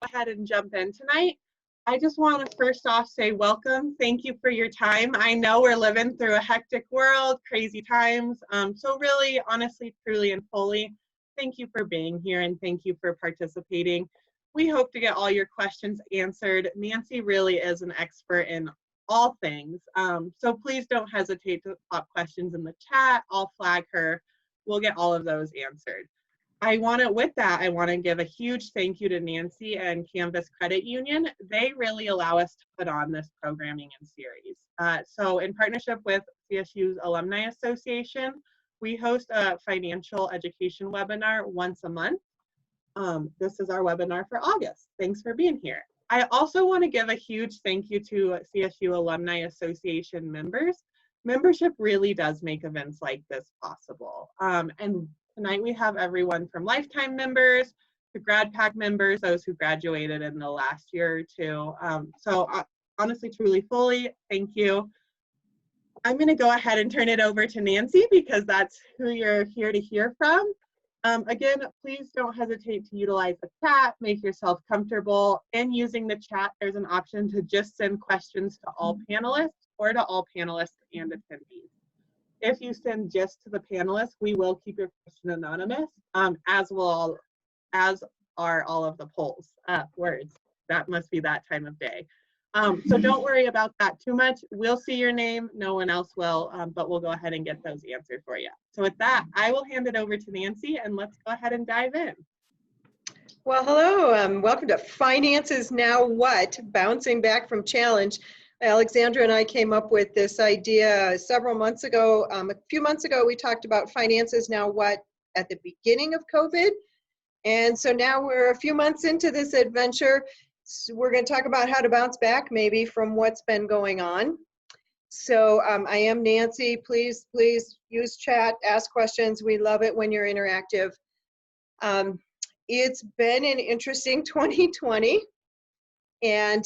ahead and jump in tonight. I just want to first off say welcome. Thank you for your time. I know we're living through a hectic world, crazy times. So really, honestly, truly, and fully, thank you for being here and thank you for participating. We hope to get all your questions answered. Nancy really is an expert in all things. So please don't hesitate to pop questions in the chat. I'll flag her. We'll get all of those answered. With that, I want to give a huge thank you to Nancy and Canvas Credit Union. They really allow us to put on this programming and series. So in partnership with CSU's Alumni Association, we host a financial education webinar once a month. This is our webinar for August. Thanks for being here. I also want to give a huge thank you to CSU Alumni Association members. Membership really does make events like this possible. And tonight we have everyone from lifetime members to grad pack members, those who graduated in the last year or two. Honestly, truly, fully, thank you. I'm going to go ahead and turn it over to Nancy because that's who you're here to hear from. Again, please don't hesitate to utilize the chat, make yourself comfortable. In using the chat, there's an option to just send questions to all panelists or to all panelists and attendees. If you send just to the panelists, we will keep your question anonymous, as are all of the polls. Words, that must be that time of day. So don't worry about that too much. We'll see your name, no one else will, but we'll go ahead and get those answered for you. So with that, I will hand it over to Nancy and let's go ahead and dive in. Well, hello, welcome to Finances Now What? Bouncing Back from Challenge. Alexandra and I came up with this idea several months ago. A few months ago, we talked about Finances Now What at the beginning of COVID. And so now we're a few months into this adventure. So we're going to talk about how to bounce back maybe from what's been going on. So I am Nancy. Please use chat, ask questions. We love it when you're interactive. It's been an interesting 2020. And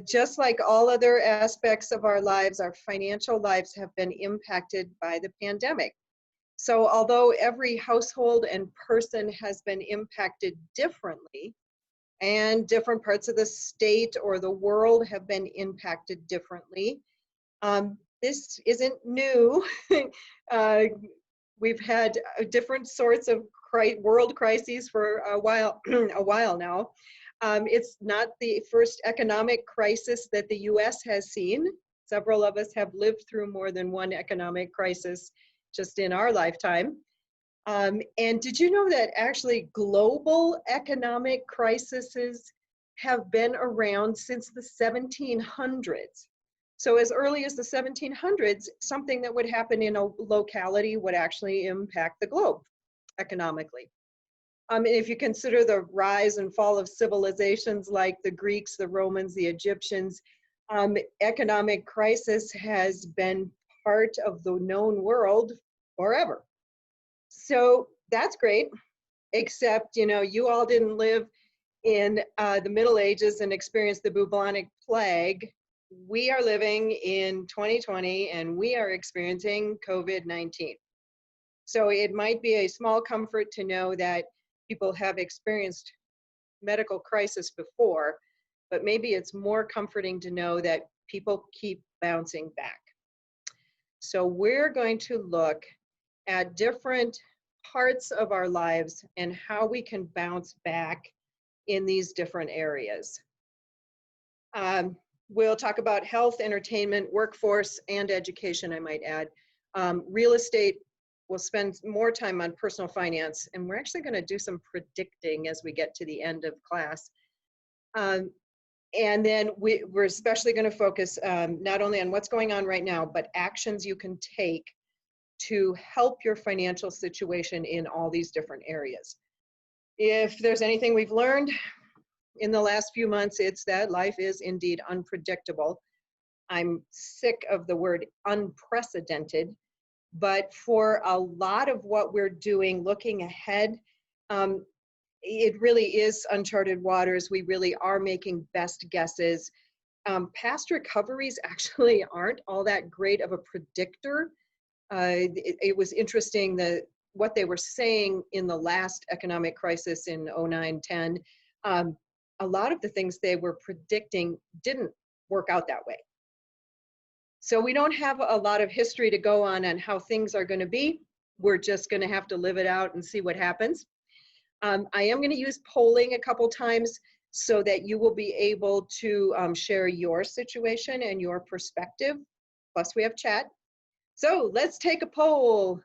just like all other aspects of our lives, our financial lives have been impacted by the pandemic. So although every household and person has been impacted differently, and different parts of the state or the world have been impacted differently, this isn't new. We've had different sorts of world crises for a while now. It's not the first economic crisis that the U.S. has seen. Several of us have lived through more than one economic crisis just in our lifetime. And did you know that actually global economic crises have been around since the 1700s? So as early as the 1700s, something that would happen in a locality would actually impact the globe economically. And if you consider the rise and fall of civilizations like the Greeks, the Romans, the Egyptians, economic crisis has been part of the known world forever. So that's great, except, you all didn't live in the Middle Ages and experience the bubonic plague. We are living in 2020 and we are experiencing COVID-19. So it might be a small comfort to know that people have experienced medical crisis before, but maybe it's more comforting to know that people keep bouncing back. So we're going to look at different parts of our lives and how we can bounce back in these different areas. We'll talk about health, entertainment, workforce, and education, I might add. Real estate, we'll spend more time on personal finance, and we're actually going to do some predicting as we get to the end of class. And then we're especially going to focus not only on what's going on right now, but actions you can take to help your financial situation in all these different areas. If there's anything we've learned in the last few months, it's that life is indeed unpredictable. I'm sick of the word unprecedented, but for a lot of what we're doing, looking ahead, it really is uncharted waters. We really are making best guesses. Past recoveries actually aren't all that great of a predictor. It was interesting what they were saying in the last economic crisis in 09-10. a lot of the things they were predicting didn't work out that way. So we don't have a lot of history to go on how things are going to be. We're just going to have to live it out and see what happens. I am going to use polling a couple times so that you will be able to share your situation and your perspective. Plus we have chat. So let's take a poll.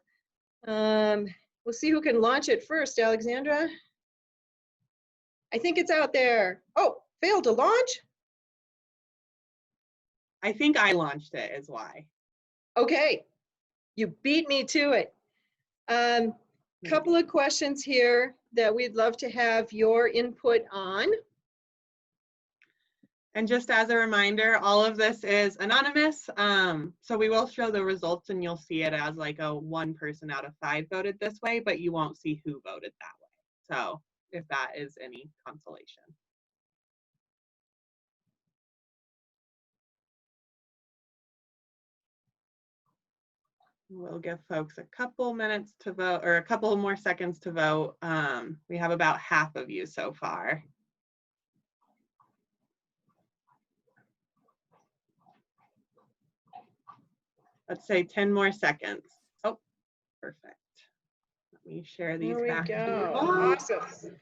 We'll see who can launch it first. Alexandra? I think it's out there. Oh, failed to launch? I think I launched it is why. Okay, you beat me to it. Couple of questions here that we'd love to have your input on. And just as a reminder, all of this is anonymous. So we will show the results and you'll see it as like a 1 person out of 5 voted this way, but you won't see who voted that way. So if that is any consolation. We'll give folks a couple minutes to vote, or a couple more seconds to vote. We have about half of you so far. Let's say 10 more seconds. Oh, perfect. Let me share these back to you all. Awesome.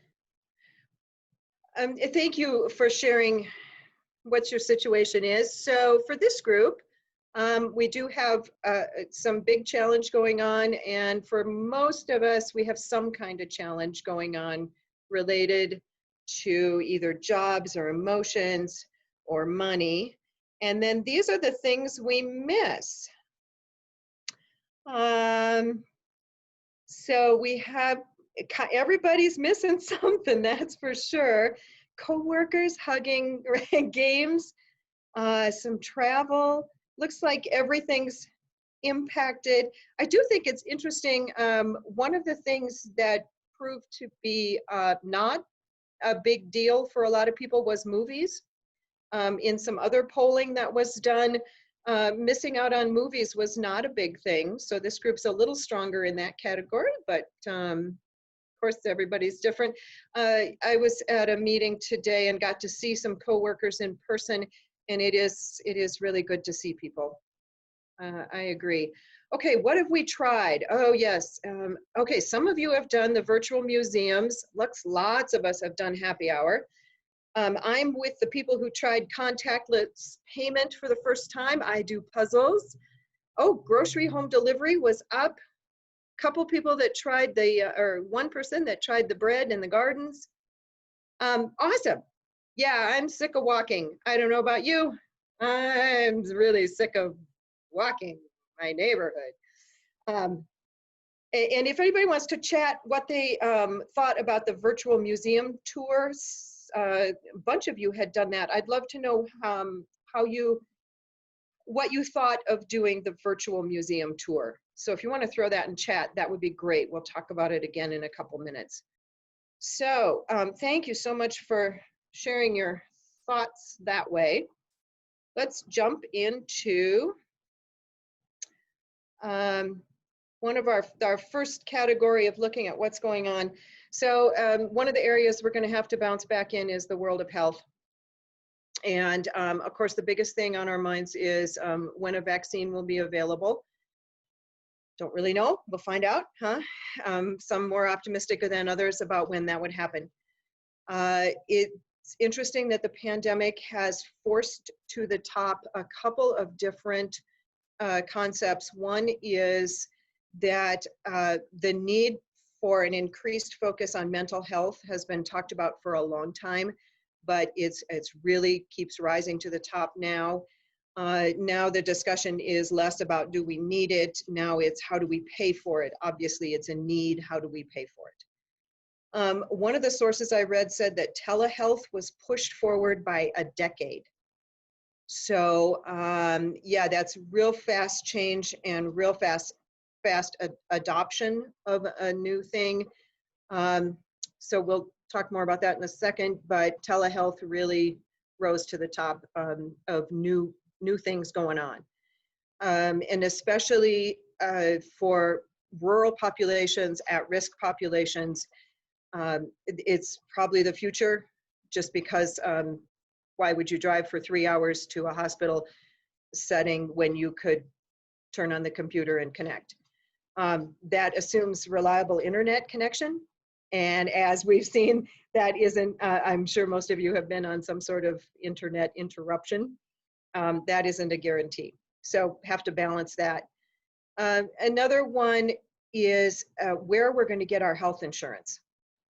Thank you for sharing what your situation is. So for this group, we do have some big challenge going on, and for most of us, we have some kind of challenge going on related to either jobs or emotions or money. And then these are the things we miss. So we have, everybody's missing something, that's for sure. Coworkers, hugging, games, some travel. Looks like everything's impacted. I do think it's interesting. One of the things that proved to be not a big deal for a lot of people was movies. In some other polling that was done, missing out on movies was not a big thing. So this group's a little stronger in that category, but of course everybody's different. I was at a meeting today and got to see some coworkers in person, and it is really good to see people. I agree. Okay, what have we tried? Oh yes, okay, some of you have done the virtual museums. Lots of us have done happy hour. I'm with the people who tried contactless payment for the first time. I do puzzles. Oh, grocery home delivery was up. Couple people that tried the, or 1 person that tried the bread in the gardens. Awesome. Yeah, I'm sick of walking. I don't know about you. I'm really sick of walking my neighborhood. And if anybody wants to chat what they thought about the virtual museum tours, a bunch of you had done that. I'd love to know what you thought of doing the virtual museum tour. So if you want to throw that in chat, that would be great. We'll talk about it again in a couple minutes. So thank you so much for sharing your thoughts that way. Let's jump into one of our first category of looking at what's going on. So one of the areas we're going to have to bounce back in is the world of health. And of course, the biggest thing on our minds is when a vaccine will be available. Don't really know. We'll find out, huh? Some more optimistic than others about when that would happen. It's interesting that the pandemic has forced to the top a couple of different concepts. One is that the need for an increased focus on mental health has been talked about for a long time, but it's really keeps rising to the top now. Now the discussion is less about do we need it, now it's how do we pay for it. Obviously it's a need, how do we pay for it? One of the sources I read said that telehealth was pushed forward by a decade. So yeah, that's real fast change and real fast adoption of a new thing. So we'll talk more about that in a second, but telehealth really rose to the top of new things going on. And especially for rural populations, at-risk populations, it's probably the future. just because why would you drive for 3 hours to a hospital setting when you could turn on the computer and connect? That assumes reliable internet connection. And as we've seen, that isn't, I'm sure most of you have been on some sort of internet interruption. That isn't a guarantee. So have to balance that. Another one is where we're going to get our health insurance.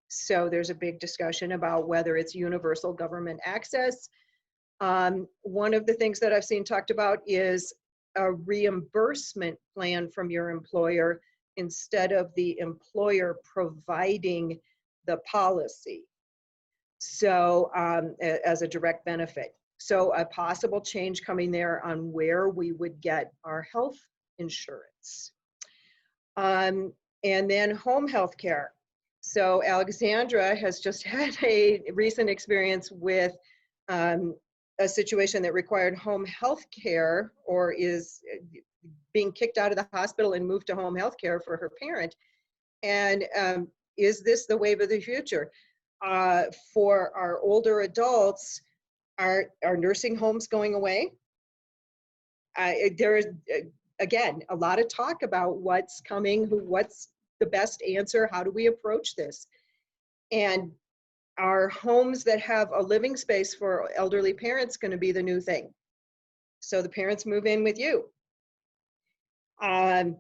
So there's a big discussion about whether it's universal government access. One of the things that I've seen talked about is a reimbursement plan from your employer instead of the employer providing the policy. So as a direct benefit. So a possible change coming there on where we would get our health insurance. And then home health care. So Alexandra has just had a recent experience with a situation that required home health care, or is being kicked out of the hospital and moved to home health care for her parent. And is this the wave of the future? For our older adults, are nursing homes going away? There is, again, a lot of talk about what's coming, what's the best answer, how do we approach this? And are homes that have a living space for elderly parents going to be the new thing? So the parents move in with you. Lot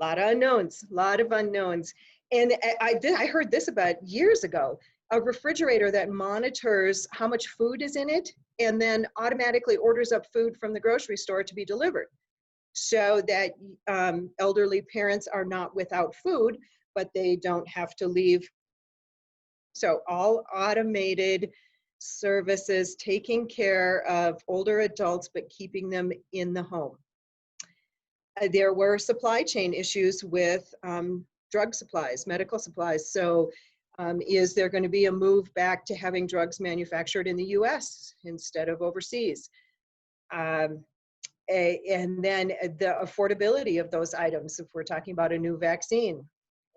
of unknowns, a lot of unknowns. And I heard this about years ago, a refrigerator that monitors how much food is in it and then automatically orders up food from the grocery store to be delivered, so that elderly parents are not without food, but they don't have to leave. So all automated services taking care of older adults, but keeping them in the home. There were supply chain issues with drug supplies, medical supplies. So is there going to be a move back to having drugs manufactured in the US instead of overseas? And then the affordability of those items, if we're talking about a new vaccine.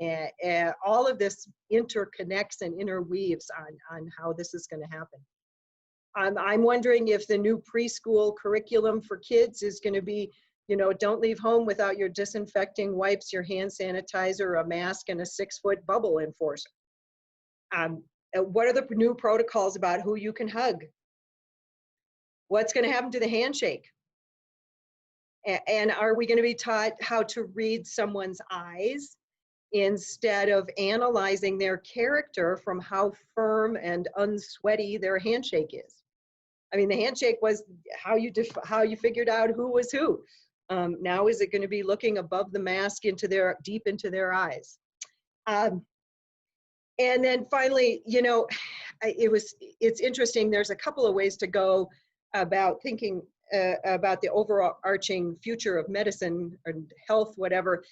And all of this interconnects and interweaves on how this is going to happen. I'm wondering if the new preschool curriculum for kids is going to be, you know, don't leave home without your disinfecting wipes, your hand sanitizer, a mask, and a 6-foot bubble enforcer. What are the new protocols about who you can hug? What's going to happen to the handshake? And are we going to be taught how to read someone's eyes instead of analyzing their character from how firm and unsweaty their handshake is? I mean, the handshake was how you figured out who was who. Now is it going to be looking above the mask deep into their eyes? And then finally, you know, it's interesting. There's a couple of ways to go about thinking about the overarching future of medicine and health, whatever.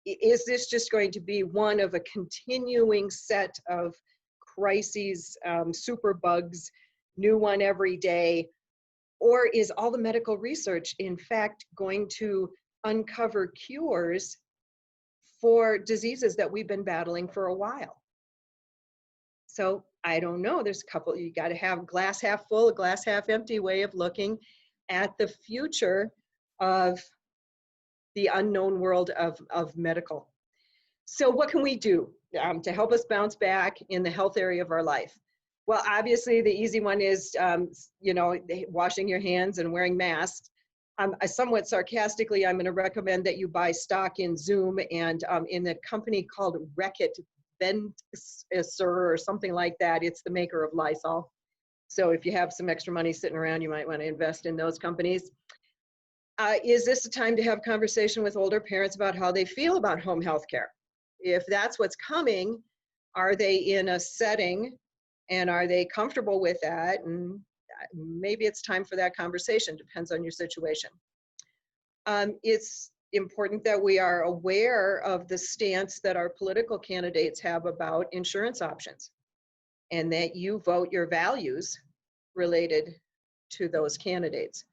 Is this just going to be one of a continuing set of crises, superbugs, new one every day? Or is all the medical research, in fact, going to uncover cures for diseases that we've been battling for a while? So I don't know. There's a couple, you got to have glass half full, glass half empty way of looking at the future of the unknown world of medical. So what can we do to help us bounce back in the health area of our life? Well, obviously the easy one is, you know, washing your hands and wearing masks. Somewhat sarcastically, I'm going to recommend that you buy stock in Zoom and in a company called Reckitt Benser or something like that. It's the maker of Lysol. So if you have some extra money sitting around, you might want to invest in those companies. Is this a time to have conversation with older parents about how they feel about home health care? If that's what's coming, are they in a setting and are they comfortable with that? And maybe it's time for that conversation, depends on your situation. It's important that we are aware of the stance that our political candidates have about insurance options, and that you vote your values related to those candidates.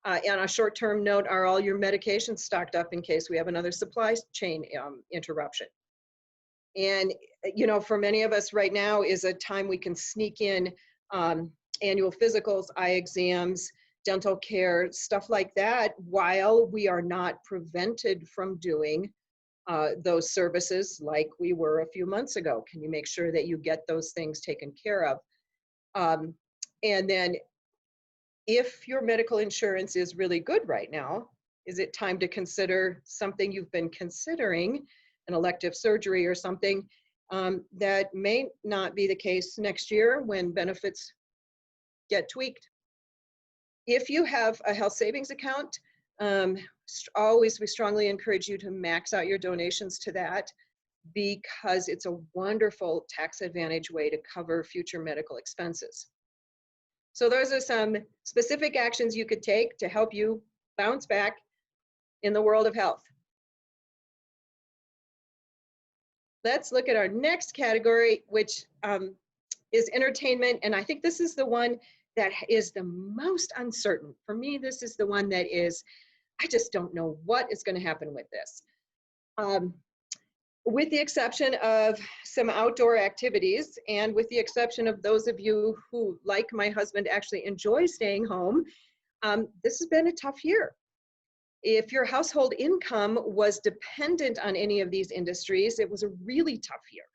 On a short-term note, are all your medications stocked up in case we have another supply chain interruption? And, you know, for many of us right now is a time we can sneak in annual physicals, eye exams, dental care, stuff like that, while we are not prevented from doing those services like we were a few months ago. Can you make sure that you get those things taken care of? And then if your medical insurance is really good right now, is it time to consider something you've been considering, an elective surgery or something that may not be the case next year when benefits get tweaked? If you have a health savings account, we strongly encourage you to max out your donations to that, because it's a wonderful tax advantage way to cover future medical expenses. So those are some specific actions you could take to help you bounce back in the world of health. Let's look at our next category, which is entertainment. And I think this is the one that is the most uncertain. For me, this is the one that is, I just don't know what is going to happen with this. With the exception of some outdoor activities, and with the exception of those of you who, like my husband, actually enjoy staying home, this has been a tough year. If your household income was dependent on any of these industries, it was a really tough year.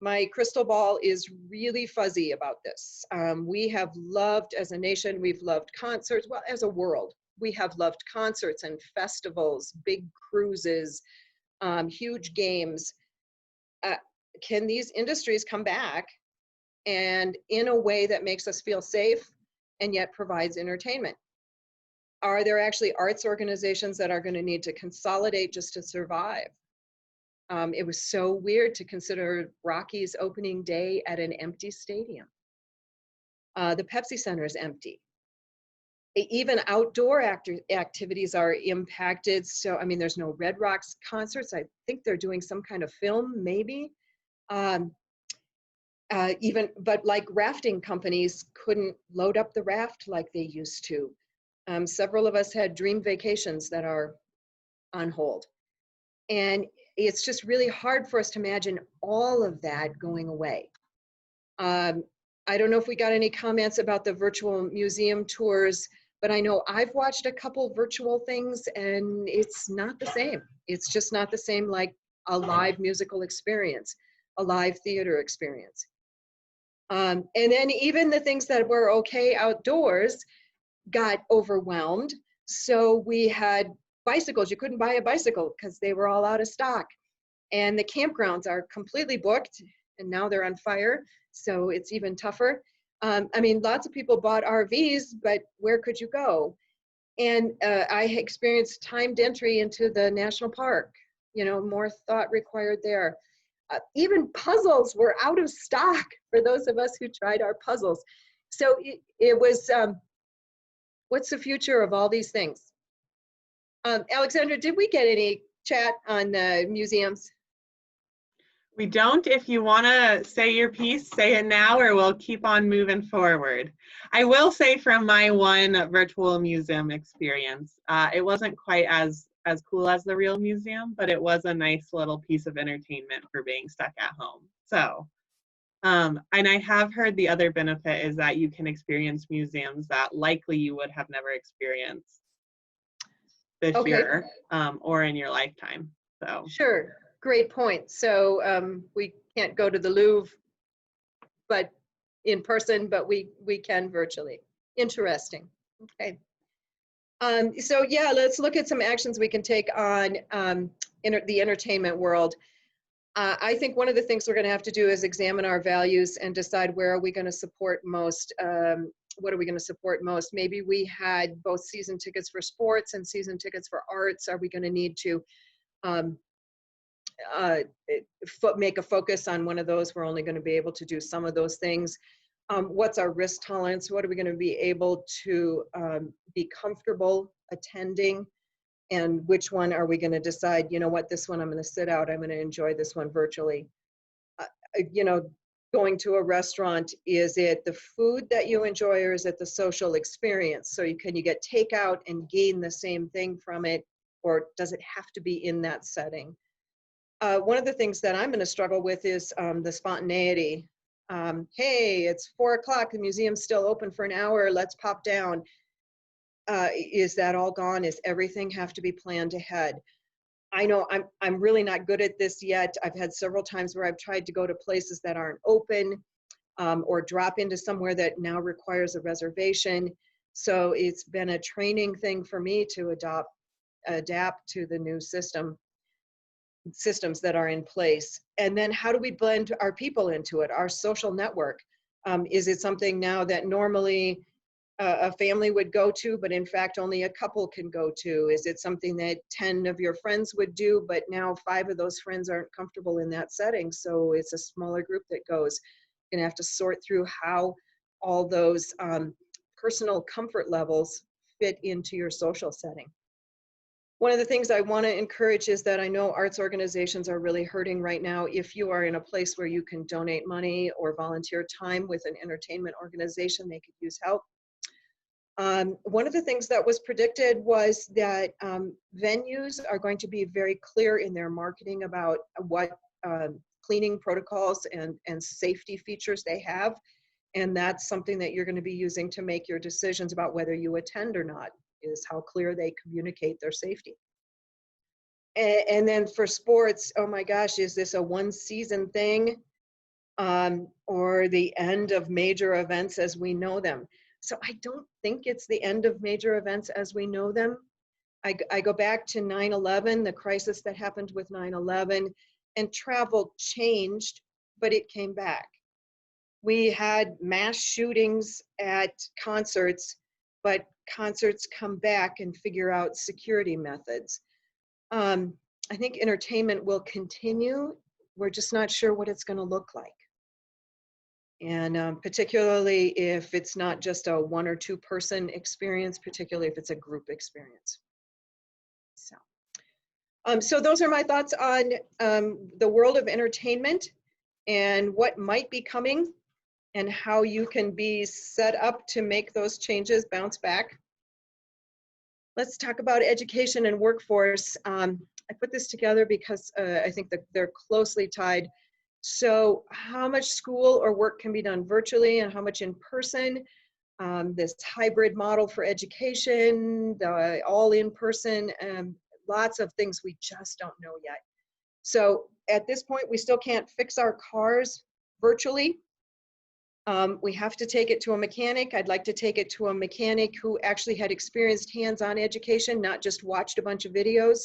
My crystal ball is really fuzzy about this. We have loved, as a nation, we've loved concerts. Well, as a world, we have loved concerts and festivals, big cruises, huge games. Can these industries come back and in a way that makes us feel safe and yet provides entertainment? Are there actually arts organizations that are going to need to consolidate just to survive? It was so weird to consider Rocky's opening day at an empty stadium. The Pepsi Center is empty. Even outdoor activities are impacted. So, I mean, there's no Red Rocks concerts. I think they're doing some kind of film, maybe. But like rafting companies couldn't load up the raft like they used to. Several of us had dream vacations that are on hold. And it's just really hard for us to imagine all of that going away. I don't know if we got any comments about the virtual museum tours, but I know I've watched a couple virtual things and it's not the same. It's just not the same like a live musical experience, a live theater experience. And then even the things that were okay outdoors got overwhelmed. So we had bicycles. You couldn't buy a bicycle because they were all out of stock. And the campgrounds are completely booked and now they're on fire. So it's even tougher. I mean, lots of people bought RVs, but where could you go? And I experienced timed entry into the national park, you know, more thought required there. Even puzzles were out of stock for those of us who tried our puzzles. So it was, what's the future of all these things? Alexandra, did we get any chat on museums? We don't. If you want to say your piece, say it now, or we'll keep on moving forward. I will say from my one virtual museum experience, it wasn't quite as cool as the real museum, but it was a nice little piece of entertainment for being stuck at home. So, and I have heard the other benefit is that you can experience museums that likely you would have never experienced this year or in your lifetime. So sure. Great point. So we can't go to the Louvre, but in person, but we can virtually. Interesting. Okay. So yeah, let's look at some actions we can take on the entertainment world. I think one of the things we're going to have to do is examine our values and decide where are we going to support most. What are we going to support most? Maybe we had both season tickets for sports and season tickets for arts. Are we going to need to make a focus on one of those? We're only going to be able to do some of those things. What's our risk tolerance? What are we going to be able to be comfortable attending? And which one are we going to decide, you know what, this one I'm going to sit out, I'm going to enjoy this one virtually. You know, going to a restaurant, is it the food that you enjoy or is it the social experience? So can you get takeout and gain the same thing from it, or does it have to be in that setting? One of the things that I'm going to struggle with is the spontaneity. Hey, it's 4 o'clock, the museum's still open for an hour, let's pop down. Is that all gone? Is everything have to be planned ahead? I know I'm really not good at this yet. I've had several times where I've tried to go to places that aren't open, or drop into somewhere that now requires a reservation. So it's been a training thing for me to adapt to the new systems that are in place. And then how do we blend our people into it, our social network? Is it something now that normally a family would go to, but in fact only a couple can go to? Is it something that 10 of your friends would do, but now 5 of those friends aren't comfortable in that setting, so it's a smaller group that goes? You're gonna have to sort through how all those personal comfort levels fit into your social setting. One of the things I want to encourage is that I know arts organizations are really hurting right now. If you are in a place where you can donate money or volunteer time with an entertainment organization, they could use help. One of the things that was predicted was that venues are going to be very clear in their marketing about what cleaning protocols and safety features they have. And that's something that you're going to be using to make your decisions about whether you attend or not, is how clear they communicate their safety. And then for sports, oh my gosh, is this a 1-season thing, or the end of major events as we know them? So I don't think it's the end of major events as we know them. I go back to 9/11, the crisis that happened with 9/11, and travel changed, but it came back. We had mass shootings at concerts, but concerts come back and figure out security methods. I think entertainment will continue. We're just not sure what it's going to look like. And particularly if it's not just a 1 or 2 person experience, particularly if it's a group experience. So those are my thoughts on the world of entertainment and what might be coming, and how you can be set up to make those changes bounce back. Let's talk about education and workforce. I put this together because I think that they're closely tied. So how much school or work can be done virtually and how much in person? This hybrid model for education, the all in person, lots of things we just don't know yet. So at this point, we still can't fix our cars virtually. We have to take it to a mechanic. I'd like to take it to a mechanic who actually had experienced hands-on education, not just watched a bunch of videos.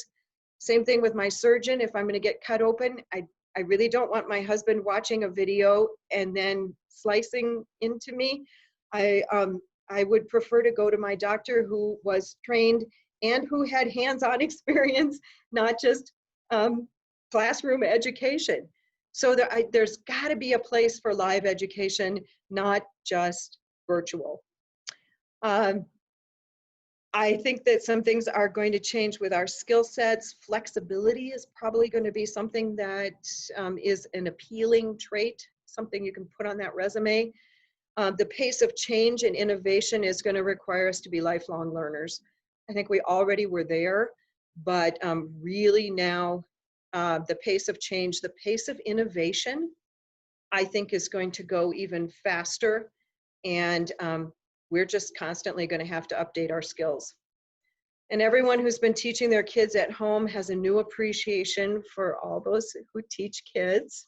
Same thing with my surgeon. If I'm going to get cut open, I really don't want my husband watching a video and then slicing into me. I would prefer to go to my doctor who was trained and who had hands-on experience, not just classroom education. So there's got to be a place for live education, not just virtual. I think that some things are going to change with our skill sets. Flexibility is probably going to be something that is an appealing trait, something you can put on that resume. The pace of change and innovation is going to require us to be lifelong learners. I think we already were there, but really now, the pace of change, the pace of innovation, I think is going to go even faster. And we're just constantly going to have to update our skills. And everyone who's been teaching their kids at home has a new appreciation for all those who teach kids.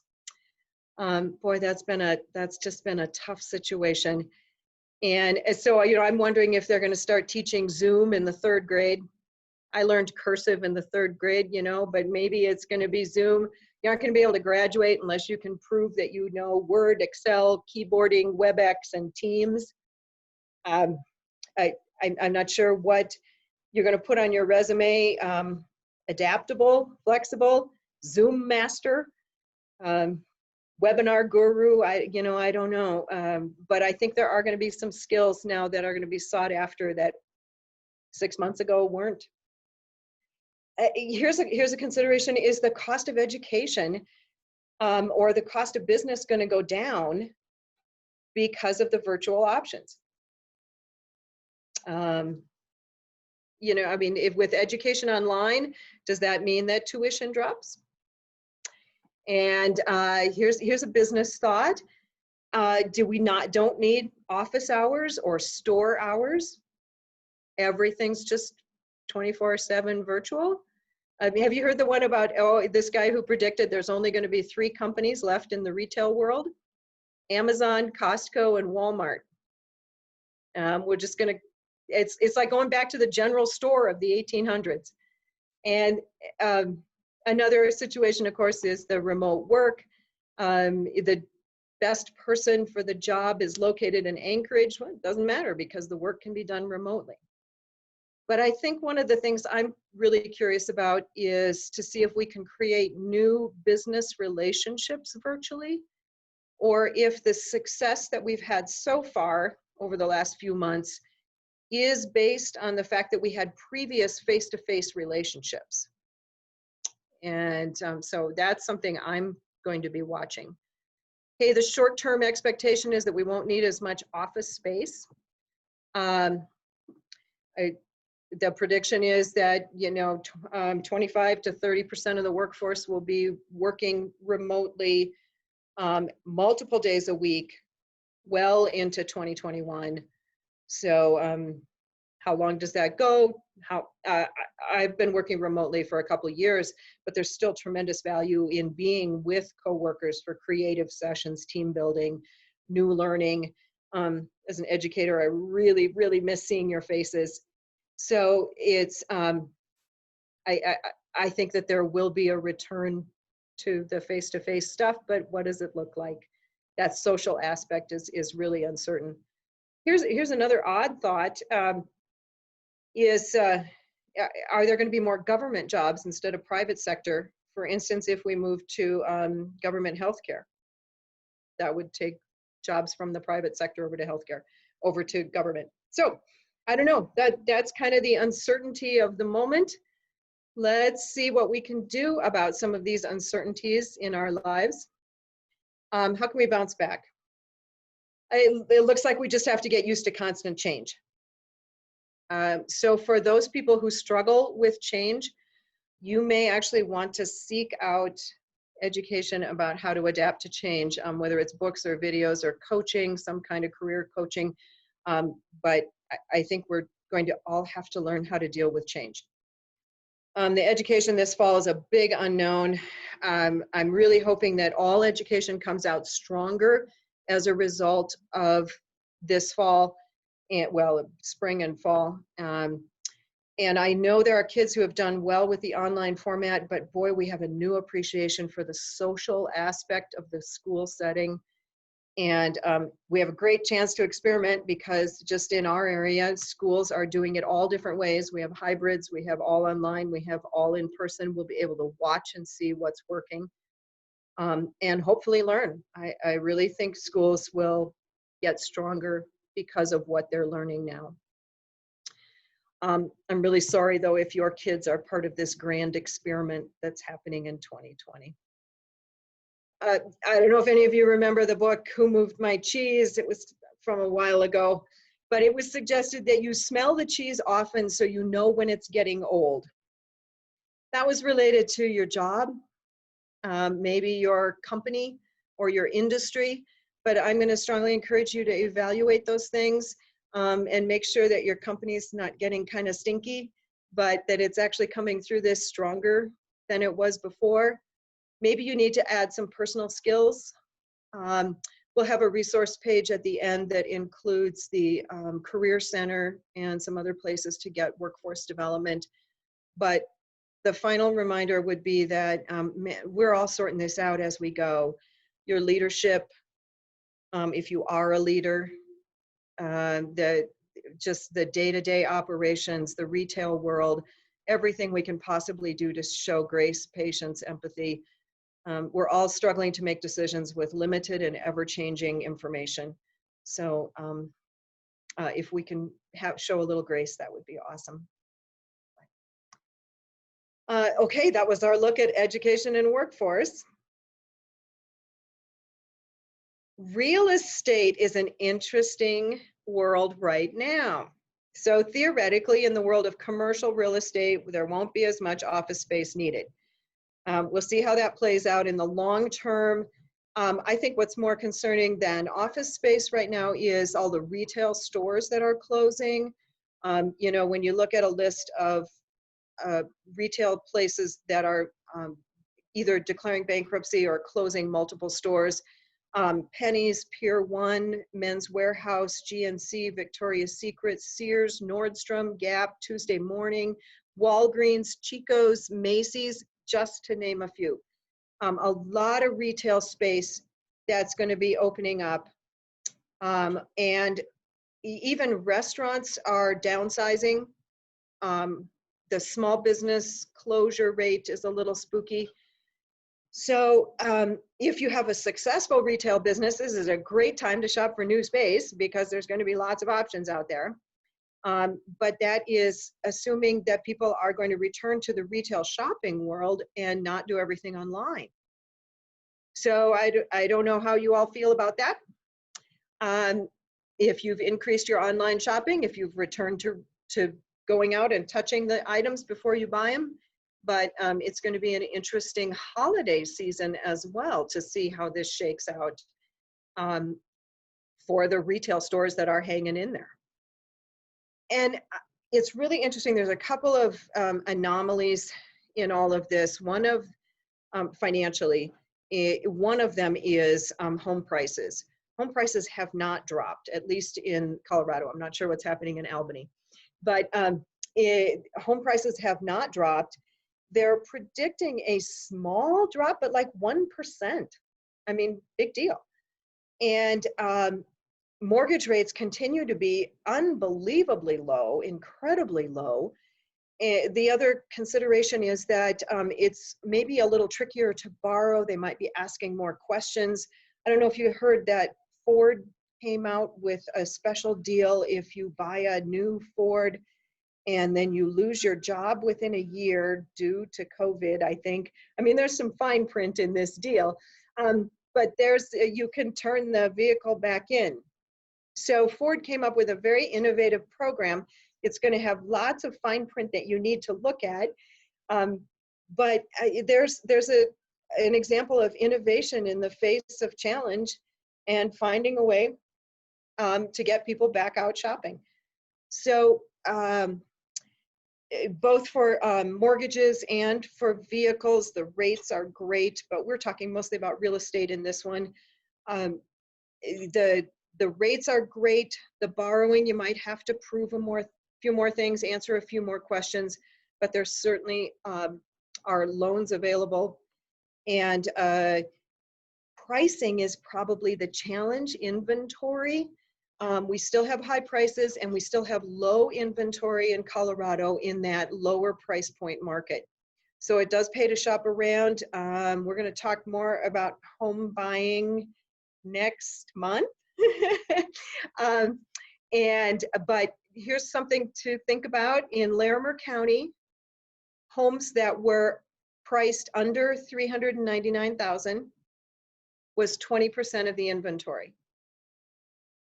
Boy, that's just been a tough situation. And so, you know, I'm wondering if they're going to start teaching Zoom in the 3rd grade. I learned cursive in the 3rd grade, you know, but maybe it's going to be Zoom. You aren't going to be able to graduate unless you can prove that you know Word, Excel, keyboarding, WebEx, and Teams. I'm not sure what you're going to put on your resume. Adaptable, flexible, Zoom master, webinar guru. I don't know. But I think there are going to be some skills now that are going to be sought after that 6 months ago weren't. Here's a consideration: is the cost of education or the cost of business going to go down because of the virtual options? You know, I mean, if with education online, does that mean that tuition drops? And here's a business thought. Do we don't need office hours or store hours? Everything's just 24/7 virtual. Have you heard the one about, oh, this guy who predicted there's only going to be 3 companies left in the retail world? Amazon, Costco, and Walmart. We're just going to, it's like going back to the general store of the 1800s. And another situation, of course, is the remote work. The best person for the job is located in Anchorage. Well, it doesn't matter because the work can be done remotely. But I think one of the things I'm really curious about is to see if we can create new business relationships virtually, or if the success that we've had so far over the last few months is based on the fact that we had previous face-to-face relationships. And so that's something I'm going to be watching. Okay, the short-term expectation is that we won't need as much office space. The prediction is that, 25 to 30% of the workforce will be working remotely multiple days a week, well into 2021. So how long does that go? I've been working remotely for a couple of years, but there's still tremendous value in being with coworkers for creative sessions, team building, new learning. As an educator, I really, really miss seeing your faces. So it's, I think that there will be a return to the face-to-face stuff, but what does it look like? That social aspect is really uncertain. Here's another odd thought, are there going to be more government jobs instead of private sector? For instance, if we move to government healthcare, that would take jobs from the private sector over to healthcare, over to government. So I don't know, that's kind of the uncertainty of the moment. Let's see what we can do about some of these uncertainties in our lives. How can we bounce back? It looks like we just have to get used to constant change. So for those people who struggle with change, you may actually want to seek out education about how to adapt to change, whether it's books or videos or coaching, some kind of career coaching. But I think we're going to all have to learn how to deal with change. The education this fall is a big unknown. I'm really hoping that all education comes out stronger as a result of this fall, and well, spring and fall. And I know there are kids who have done well with the online format, but boy, we have a new appreciation for the social aspect of the school setting. And we have a great chance to experiment because just in our area, schools are doing it all different ways. We have hybrids, we have all online, we have all in person. We'll be able to watch and see what's working and hopefully learn. I really think schools will get stronger because of what they're learning now. I'm really sorry though if your kids are part of this grand experiment that's happening in 2020. I don't know if any of you remember the book, Who Moved My Cheese? It was from a while ago, but it was suggested that you smell the cheese often so you know when it's getting old. That was related to your job, maybe your company or your industry, but I'm going to strongly encourage you to evaluate those things and make sure that your company's not getting kind of stinky, but that it's actually coming through this stronger than it was before. Maybe you need to add some personal skills. We'll have a resource page at the end that includes the Career Center and some other places to get workforce development. But the final reminder would be that we're all sorting this out as we go. Your leadership, if you are a leader, just the day-to-day operations, the retail world, everything we can possibly do to show grace, patience, empathy. We're all struggling to make decisions with limited and ever-changing information. So if we can show a little grace, that would be awesome. Okay, that was our look at education and workforce. Real estate is an interesting world right now. So theoretically, in the world of commercial real estate, there won't be as much office space needed. We'll see how that plays out in the long term. I think what's more concerning than office space right now is all the retail stores that are closing. You know, when you look at a list of retail places that are either declaring bankruptcy or closing multiple stores, Penny's, Pier 1, Men's Warehouse, GNC, Victoria's Secret, Sears, Nordstrom, Gap, Tuesday Morning, Walgreens, Chico's, Macy's, just to name a few. A lot of retail space that's going to be opening up. And even restaurants are downsizing. The small business closure rate is a little spooky. So if you have a successful retail business, this is a great time to shop for new space because there's going to be lots of options out there. But that is assuming that people are going to return to the retail shopping world and not do everything online. So I don't know how you all feel about that. If you've increased your online shopping, if you've returned to going out and touching the items before you buy them, but it's going to be an interesting holiday season as well to see how this shakes out for the retail stores that are hanging in there. And it's really interesting. There's a couple of anomalies in all of this. One of financially, one of them is home prices. Home prices have not dropped, at least in Colorado. I'm not sure what's happening in Albany, but home prices have not dropped. They're predicting a small drop, but like 1%. I mean, big deal. And mortgage rates continue to be unbelievably low, incredibly low. The other consideration is that it's maybe a little trickier to borrow. They might be asking more questions. I don't know if you heard that Ford came out with a special deal if you buy a new Ford and then you lose your job within a year due to COVID, I think. I mean, there's some fine print in this deal, but you can turn the vehicle back in. So Ford came up with a very innovative program. It's going to have lots of fine print that you need to look at, but there's an example of innovation in the face of challenge and finding a way to get people back out shopping. So both for mortgages and for vehicles, the rates are great, but we're talking mostly about real estate in this one. The rates are great. The borrowing, you might have to prove a few more things, answer a few more questions, but there certainly are loans available. And pricing is probably the challenge. Inventory. We still have high prices and we still have low inventory in Colorado in that lower price point market. So it does pay to shop around. We're going to talk more about home buying next month. But here's something to think about. In Larimer County, homes that were priced under $399,000 was 20% of the inventory.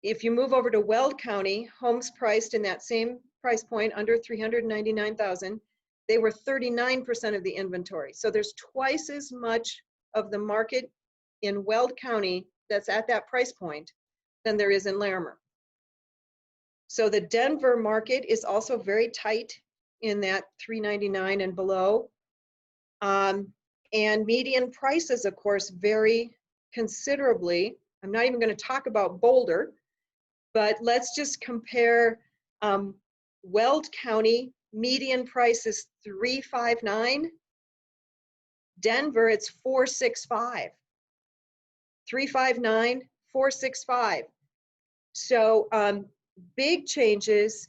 If you move over to Weld County, homes priced in that same price point under $399,000, they were 39% of the inventory. So there's twice as much of the market in Weld County that's at that price point than there is in Larimer. So the Denver market is also very tight in that $399,000 and below. And median prices, of course, vary considerably. I'm not even going to talk about Boulder, but let's just compare Weld County, median price is $359,000. Denver, it's $465,000. $359,000, $465,000. So big changes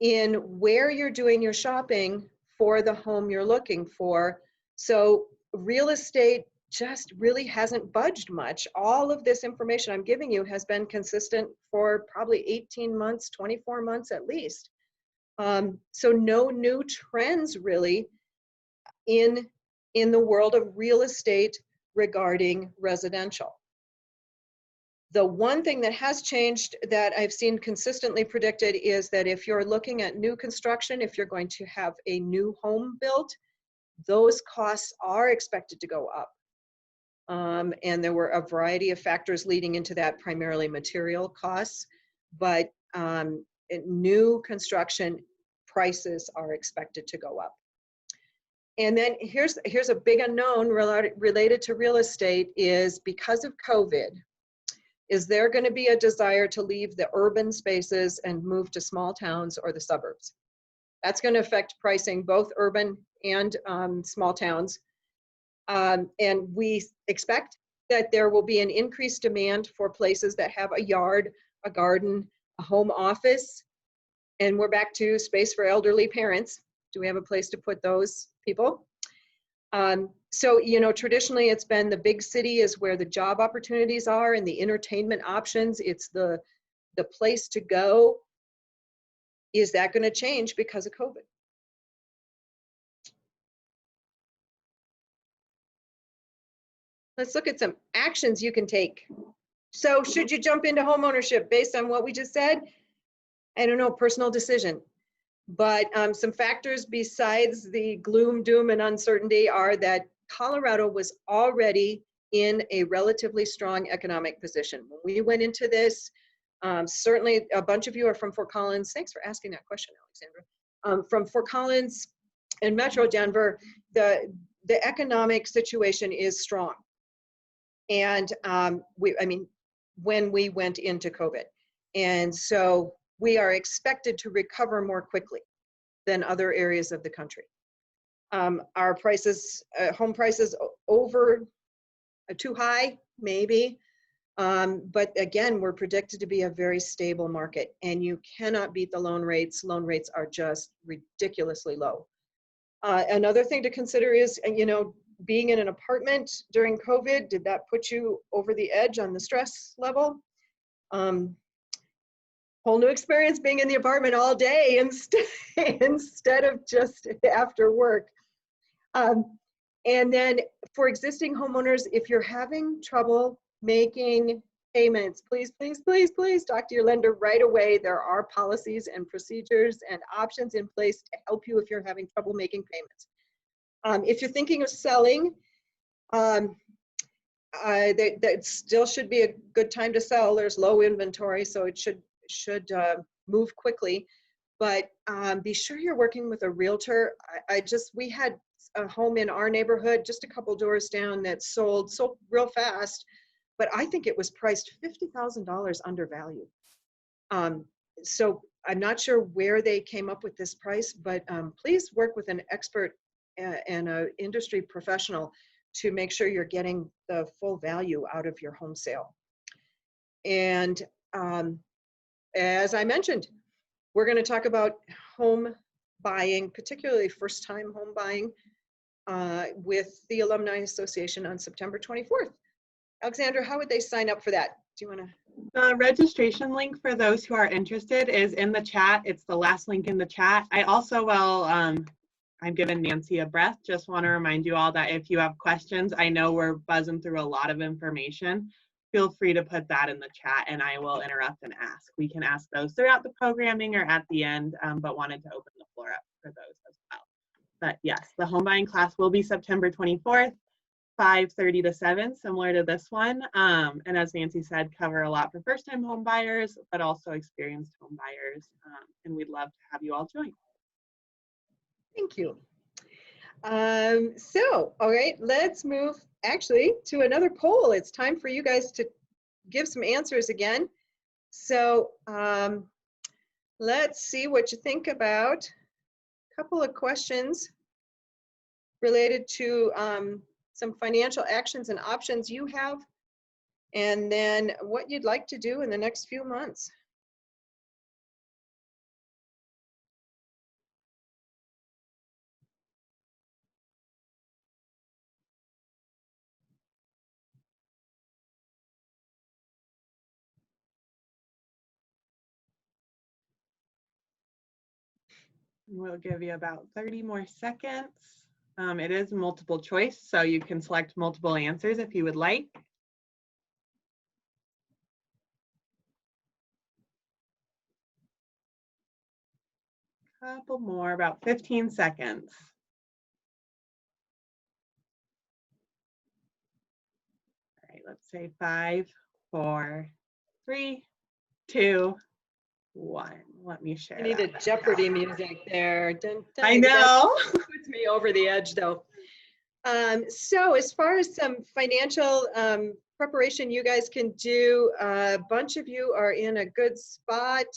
in where you're doing your shopping for the home you're looking for. So real estate just really hasn't budged much. All of this information I'm giving you has been consistent for probably 18 months, 24 months at least. So no new trends really in the world of real estate regarding residential. The one thing that has changed that I've seen consistently predicted is that if you're looking at new construction, if you're going to have a new home built, those costs are expected to go up. And there were a variety of factors leading into that, primarily material costs, but new construction prices are expected to go up. And then here's a big unknown related to real estate is because of COVID, is there going to be a desire to leave the urban spaces and move to small towns or the suburbs? That's going to affect pricing, both urban and small towns. And we expect that there will be an increased demand for places that have a yard, a garden, a home office, and we're back to space for elderly parents. Do we have a place to put those people? So, you know, traditionally it's been the big city is where the job opportunities are and the entertainment options. It's the place to go. Is that going to change because of COVID? Let's look at some actions you can take. So should you jump into home ownership based on what we just said? I don't know, personal decision. But some factors besides the gloom, doom, and uncertainty are that Colorado was already in a relatively strong economic position. When we went into this, certainly a bunch of you are from Fort Collins. Thanks for asking that question, Alexandra. From Fort Collins and Metro Denver, the economic situation is strong. And when we went into COVID. And so we are expected to recover more quickly than other areas of the country. Our prices, home prices over too high, maybe. But again, we're predicted to be a very stable market and you cannot beat the loan rates. Loan rates are just ridiculously low. Another thing to consider is, you know, being in an apartment during COVID, did that put you over the edge on the stress level? Whole new experience being in the apartment all day instead of just after work. And then for existing homeowners, if you're having trouble making payments, please, please, please, please talk to your lender right away. There are policies and procedures and options in place to help you if you're having trouble making payments. If you're thinking of selling, that still should be a good time to sell. There's low inventory, so it should move quickly. But be sure you're working with a realtor. We had a home in our neighborhood, just a couple doors down, that sold real fast, but I think it was priced $50,000 undervalued. So I'm not sure where they came up with this price, but please work with an expert and an industry professional to make sure you're getting the full value out of your home sale. And as I mentioned, we're going to talk about home buying, particularly first-time home buying, with the Alumni Association on September 24th. Alexandra, how would they sign up for that? Do you want to? The registration link for those who are interested is in the chat. It's the last link in the chat. I also will, I'm giving Nancy a breath. Just want to remind you all that if you have questions, I know we're buzzing through a lot of information. Feel free to put that in the chat and I will interrupt and ask. We can ask those throughout the programming or at the end, but wanted to open the floor up for those as well. But yes, the home buying class will be September 24th, 5:30 to 7, similar to this one. And as Nancy said, cover a lot for first-time home buyers, but also experienced home buyers. And we'd love to have you all join. Thank you. So, all right, let's move actually to another poll. It's time for you guys to give some answers again. So let's see what you think about a couple of questions related to some financial actions and options you have, and then what you'd like to do in the next few months. We'll give you about 30 more seconds. It is multiple choice, so you can select multiple answers if you would like. Couple more, about 15 seconds. say 5, 4, 3, 2, 1. Let me share I need that. a Jeopardy music there. Dun, dun. I know. That puts me over the edge though. So as far as some financial preparation you guys can do, a bunch of you are in a good spot.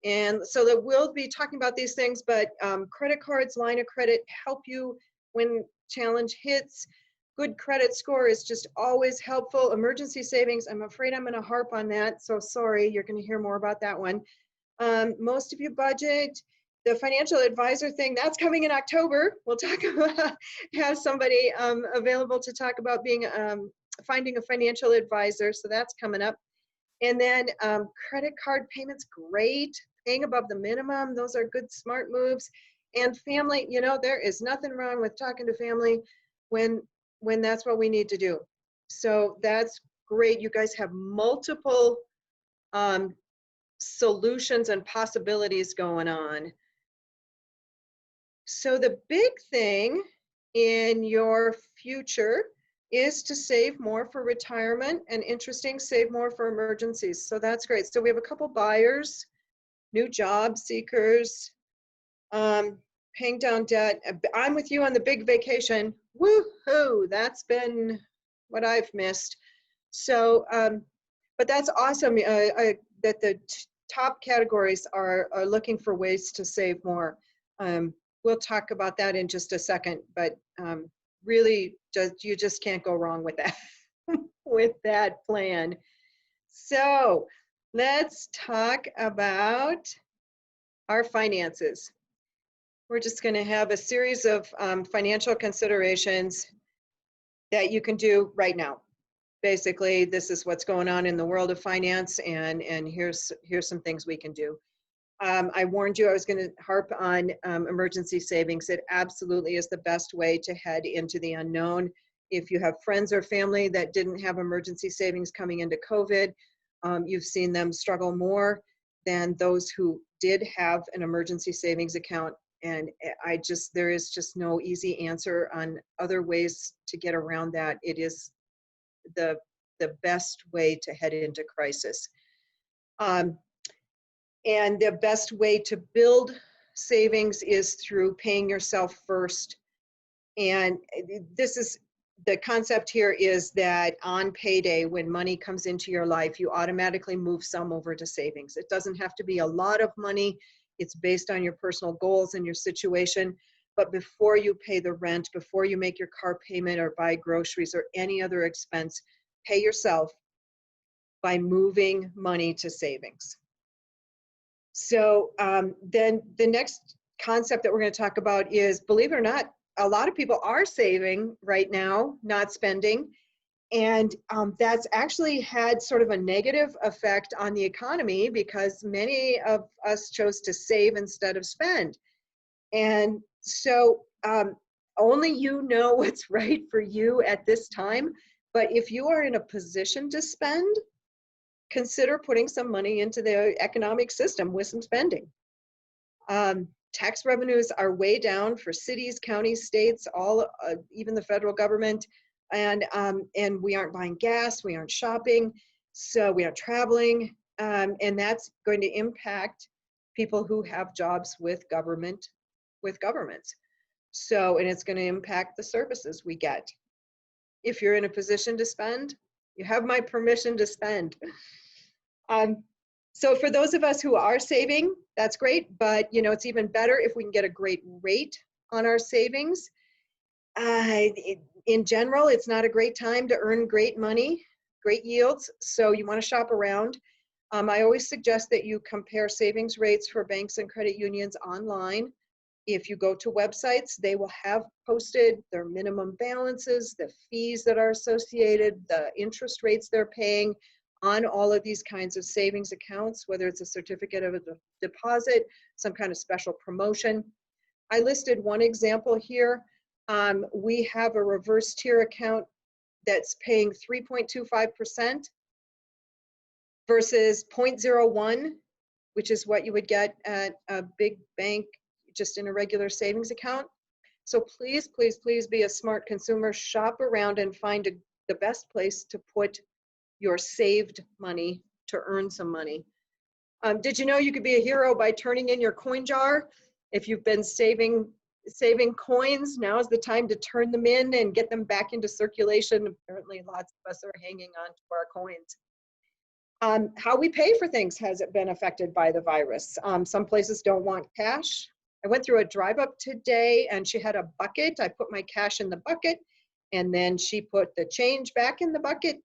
And so that we'll be talking about these things, but credit cards, line of credit help you when challenge hits. Good credit score is just always helpful. Emergency savings, I'm afraid I'm going to harp on that. So sorry, you're going to hear more about that one. Most of you budget. The financial advisor thing, that's coming in October. We'll talk about, have somebody available to talk about being finding a financial advisor. So that's coming up. And then credit card payments, great. Paying above the minimum, those are good, smart moves. And family, you know, there is nothing wrong with talking to family when that's what we need to do. So that's great. You guys have multiple solutions and possibilities going on. So the big thing in your future is to save more for retirement, and interesting, save more for emergencies. So that's great. So we have a couple buyers, new job seekers, paying down debt. I'm with you on the big vacation. Woohoo! That's been what I've missed. So, but that's awesome that the top categories are looking for ways to save more. We'll talk about that in just a second, but really you just can't go wrong with that with that plan. So let's talk about our finances. We're just going to have a series of financial considerations that you can do right now. Basically, this is what's going on in the world of finance, and here's some things we can do. I warned you I was going to harp on emergency savings. It absolutely is the best way to head into the unknown. If you have friends or family that didn't have emergency savings coming into COVID, you've seen them struggle more than those who did have an emergency savings account. And there is just no easy answer on other ways to get around that. It is the best way to head into crisis. And the best way to build savings is through paying yourself first. And this is the concept here, is that on payday, when money comes into your life, you automatically move some over to savings. It doesn't have to be a lot of money. It's based on your personal goals and your situation. But before you pay the rent, before you make your car payment or buy groceries or any other expense, pay yourself by moving money to savings. So then the next concept that we're going to talk about is, believe it or not, a lot of people are saving right now, not spending. And that's actually had sort of a negative effect on the economy, because many of us chose to save instead of spend. And so only you know what's right for you at this time. But if you are in a position to spend, consider putting some money into the economic system with some spending. Tax revenues are way down for cities, counties, states, all, even the federal government. And we aren't buying gas, we aren't shopping, so we aren't traveling. And that's going to impact people who have jobs with governments. So, and it's going to impact the services we get. If you're in a position to spend, you have my permission to spend. So for those of us who are saving, that's great, but you know, it's even better if we can get a great rate on our savings. In general, it's not a great time to earn great money, great yields, so you want to shop around. I always suggest that you compare savings rates for banks and credit unions online. If you go to websites, they will have posted their minimum balances, the fees that are associated, the interest rates they're paying on all of these kinds of savings accounts, whether it's a certificate of a deposit, some kind of special promotion. I listed one example here. We have a reverse tier account that's paying 3.25% versus 0.01, which is what you would get at a big bank just in a regular savings account. So please, please, please be a smart consumer. Shop around and find the best place to put your saved money to earn some money. Did you know you could be a hero by turning in your coin jar? If you've been saving coins, now is the time to turn them in and get them back into circulation. Apparently lots of us are hanging on to our coins. How we pay for things has been affected by the virus. Some places don't want cash. I went through a drive up today and she had a bucket. I put my cash in the bucket and then she put the change back in the bucket.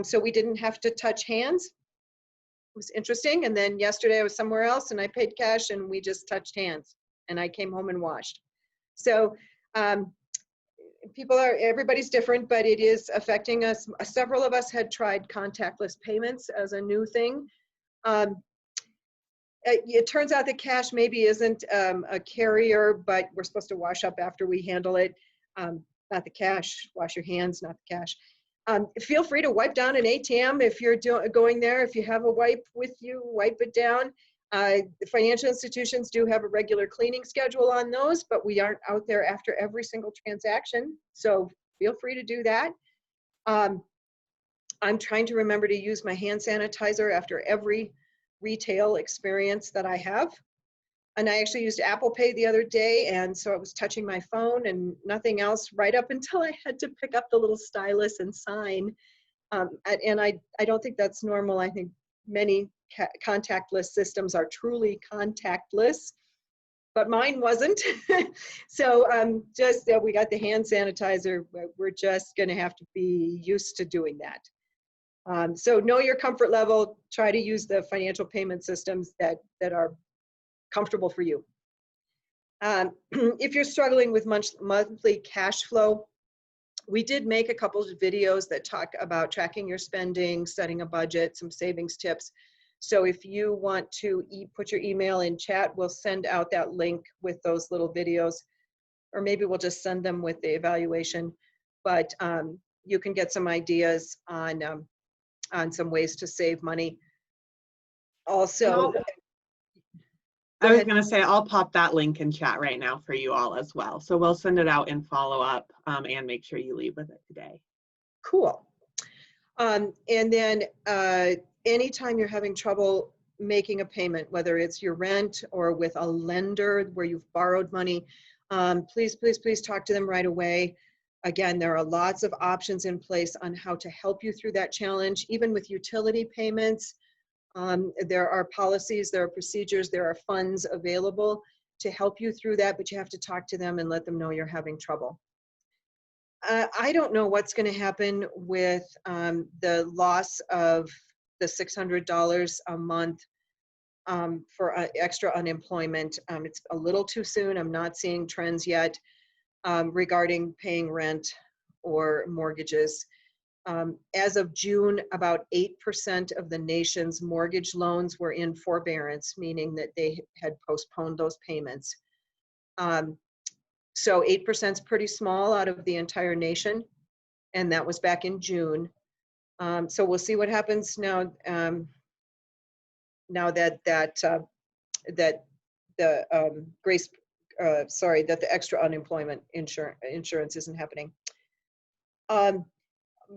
So we didn't have to touch hands. It was interesting. And then yesterday I was somewhere else and I paid cash and we just touched hands and I came home and washed. So everybody's different, but it is affecting us. Several of us had tried contactless payments as a new thing. It turns out that cash maybe isn't a carrier, but we're supposed to wash up after we handle it. Not the cash, wash your hands, not the cash. Feel free to wipe down an ATM if you're going there. If you have a wipe with you, wipe it down. The financial institutions do have a regular cleaning schedule on those, but we aren't out there after every single transaction. So feel free to do that. I'm trying to remember to use my hand sanitizer after every retail experience that I have. And I actually used Apple Pay the other day, and so I was touching my phone and nothing else right up until I had to pick up the little stylus and sign. And I don't think that's normal. I think many contactless systems are truly contactless, but mine wasn't. So we got the hand sanitizer. We're just going to have to be used to doing that. So know your comfort level. Try to use the financial payment systems that are comfortable for you. If you're struggling with monthly cash flow, we did make a couple of videos that talk about tracking your spending, setting a budget, some savings tips. So if you want to put your email in chat, we'll send out that link with those little videos, or maybe we'll just send them with the evaluation. But you can get some ideas on some ways to save money. Also, I was going to say, I'll pop that link in chat right now for you all as well. So we'll send it out in follow up and make sure you leave with it today. Cool. And then anytime you're having trouble making a payment, whether it's your rent or with a lender where you've borrowed money, please, please, please talk to them right away. Again, there are lots of options in place on how to help you through that challenge, even with utility payments. There are policies, there are procedures, there are funds available to help you through that, but you have to talk to them and let them know you're having trouble. I don't know what's going to happen with the loss of the $600 a month for extra unemployment. It's a little too soon. I'm not seeing trends yet regarding paying rent or mortgages. As of June, about 8% of the nation's mortgage loans were in forbearance, meaning that they had postponed those payments. So 8% is pretty small out of the entire nation, and that was back in June. So we'll see what happens now. Now that the extra unemployment insurance isn't happening.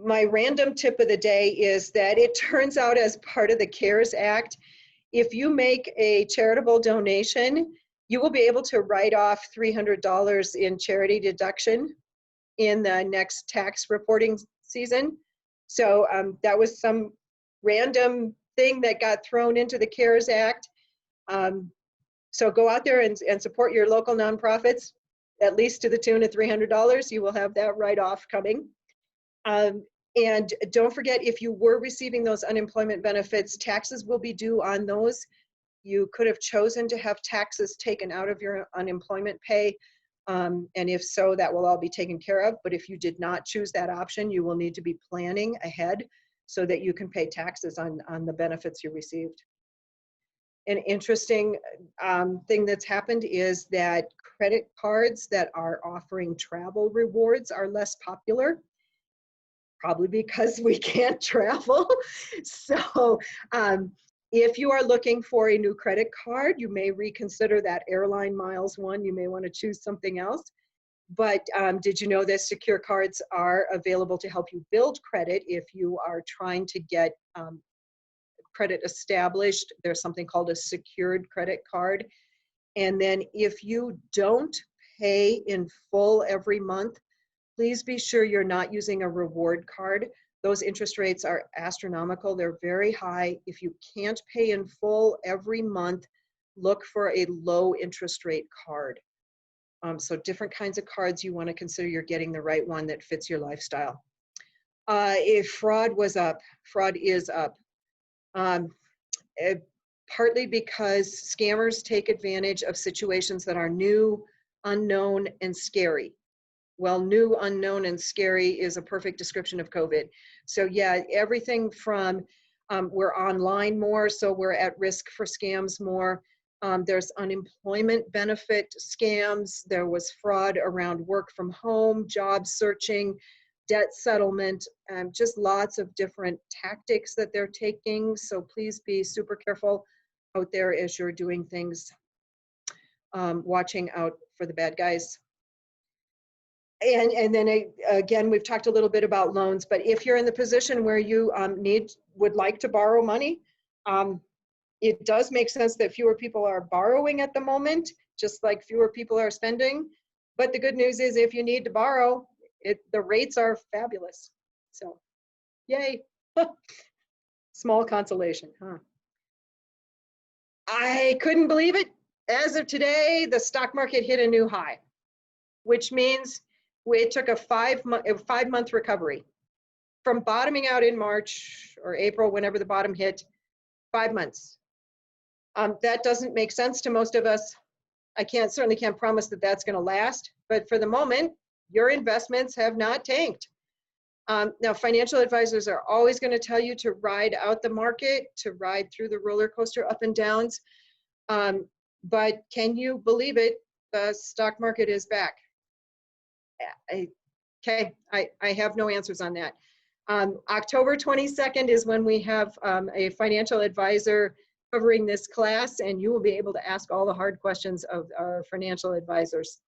My random tip of the day is that it turns out, as part of the CARES Act, if you make a charitable donation, you will be able to write off $300 in charity deduction in the next tax reporting season. So that was some random thing that got thrown into the CARES Act. So go out there and support your local nonprofits, at least to the tune of $300. You will have that write-off coming. And don't forget, if you were receiving those unemployment benefits, taxes will be due on those. You could have chosen to have taxes taken out of your unemployment pay. And if so, that will all be taken care of. But if you did not choose that option, you will need to be planning ahead so that you can pay taxes on the benefits you received. An interesting thing that's happened is that credit cards that are offering travel rewards are less popular, probably because we can't travel. So if you are looking for a new credit card, you may reconsider that airline miles one. You may want to choose something else. But did you know that secure cards are available to help you build credit if you are trying to get credit established? There's something called a secured credit card. And then if you don't pay in full every month, please be sure you're not using a reward card. Those interest rates are astronomical. They're very high. If you can't pay in full every month, look for a low interest rate card. So different kinds of cards, you want to consider you're getting the right one that fits your lifestyle. If fraud was up, fraud is up. Partly because scammers take advantage of situations that are new, unknown, and scary. Well, new, unknown, and scary is a perfect description of COVID. So yeah, everything from we're online more, so we're at risk for scams more. There's unemployment benefit scams. There was fraud around work from home, job searching, debt settlement, just lots of different tactics that they're taking. So please be super careful out there as you're doing things, watching out for the bad guys. And then again, we've talked a little bit about loans, but if you're in the position where you would like to borrow money, it does make sense that fewer people are borrowing at the moment, just like fewer people are spending. But the good news is if you need to borrow, the rates are fabulous. So yay. Small consolation, huh? I couldn't believe it. As of today, the stock market hit a new high, which means it took a 5-month recovery from bottoming out in March or April, whenever the bottom hit, 5 months. That doesn't make sense to most of us. I certainly can't promise that that's going to last, but for the moment, your investments have not tanked. Now, financial advisors are always going to tell you to ride out the market, to ride through the roller coaster up and downs. But can you believe it? The stock market is back. Okay, I have no answers on that. October 22nd is when we have a financial advisor covering this class, and you will be able to ask all the hard questions of our financial advisors.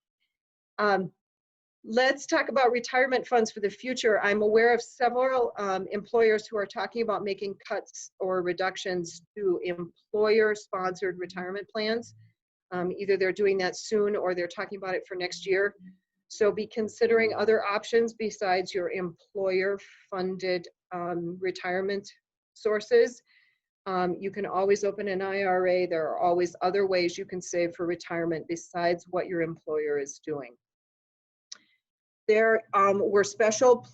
Let's talk about retirement funds for the future. I'm aware of several employers who are talking about making cuts or reductions to employer-sponsored retirement plans. Either they're doing that soon or they're talking about it for next year. So be considering other options besides your employer-funded retirement sources. You can always open an IRA. There are always other ways you can save for retirement besides what your employer is doing. There were special